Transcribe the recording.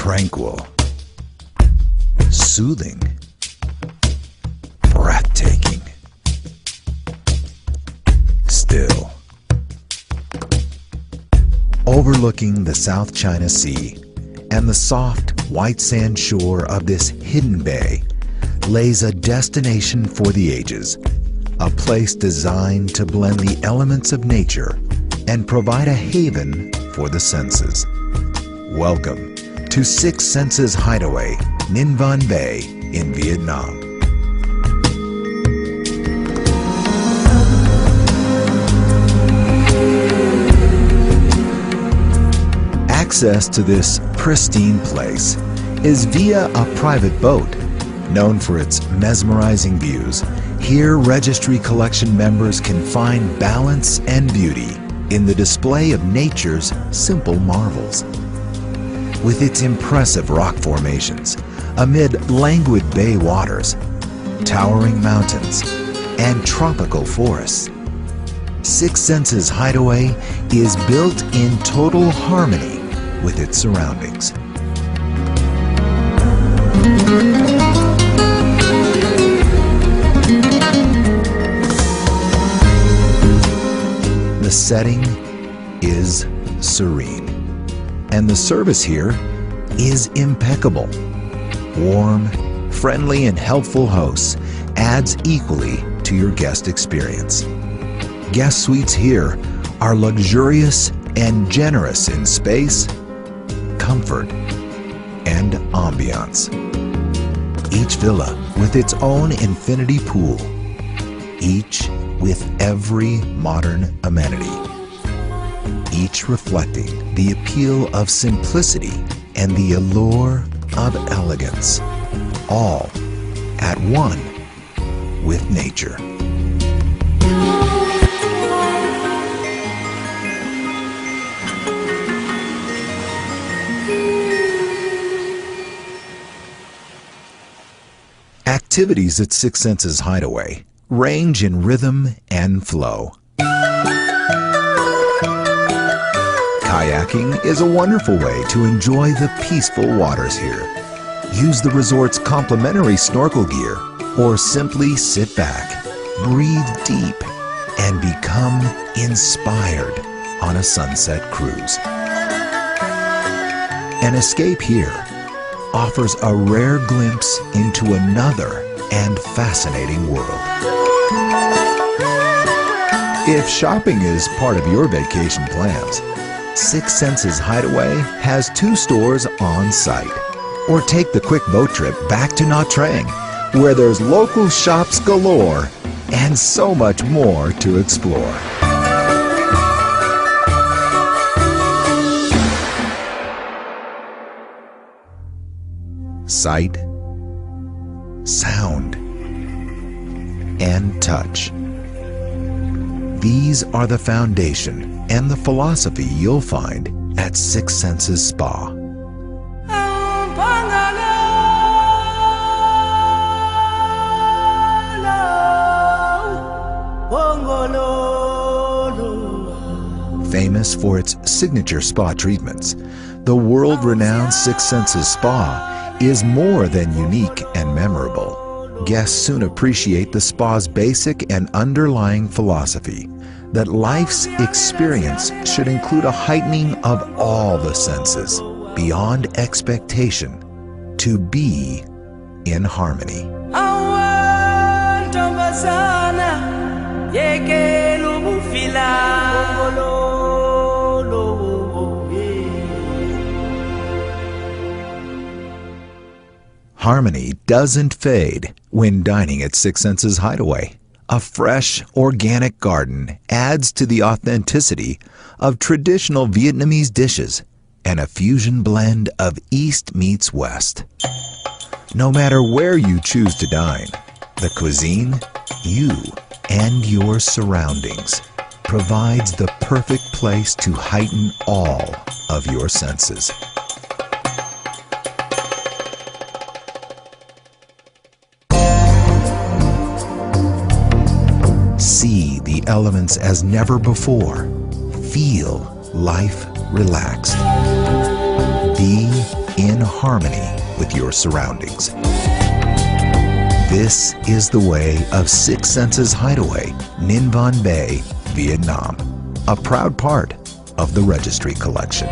tranquil, soothing, breathtaking, still. Overlooking the South China Sea and the soft white sand shore of this hidden bay lays a destination for the ages, a place designed to blend the elements of nature and provide a haven for the senses. Welcome to Six Senses Hideaway, Ninh Văn Bay in Vietnam. Access to this pristine place is via a private boat. Known for its mesmerizing views, here Registry Collection members can find balance and beauty in the display of nature's simple marvels. With its impressive rock formations, amid languid bay waters, towering mountains, and tropical forests, Six Senses Hideaway is built in total harmony with its surroundings. The setting is serene, and the service here is impeccable. Warm, friendly, and helpful hosts adds equally to your guest experience. Guest suites here are luxurious and generous in space, comfort, and ambiance. Each villa with its own infinity pool, each with every modern amenity, each reflecting the appeal of simplicity and the allure of elegance, all at one with nature. Activities at Six Senses Hideaway range in rhythm and flow. Kayaking is a wonderful way to enjoy the peaceful waters here. Use the resort's complimentary snorkel gear or simply sit back, breathe deep, and become inspired on a sunset cruise. An escape here offers a rare glimpse into another and fascinating world. If shopping is part of your vacation plans, Six Senses Hideaway has 2 stores on site. Or take the quick boat trip back to Nha Trang, where there's local shops galore and so much more to explore. Sight, sound, and touch. These are the foundation and the philosophy you'll find at Six Senses Spa. Famous for its signature spa treatments, the world-renowned Six Senses Spa is more than unique and memorable. Guests soon appreciate the spa's basic and underlying philosophy that life's experience should include a heightening of all the senses beyond expectation to be in harmony. Harmony doesn't fade when dining at Six Senses Hideaway. A fresh, organic garden adds to the authenticity of traditional Vietnamese dishes and a fusion blend of East meets West. No matter where you choose to dine, the cuisine, you, and your surroundings provides the perfect place to heighten all of your senses. See the elements as never before. Feel life relaxed. Be in harmony with your surroundings. This is the way of Six Senses Hideaway, Ninh Văn Bay, Vietnam, a proud part of the Registry Collection.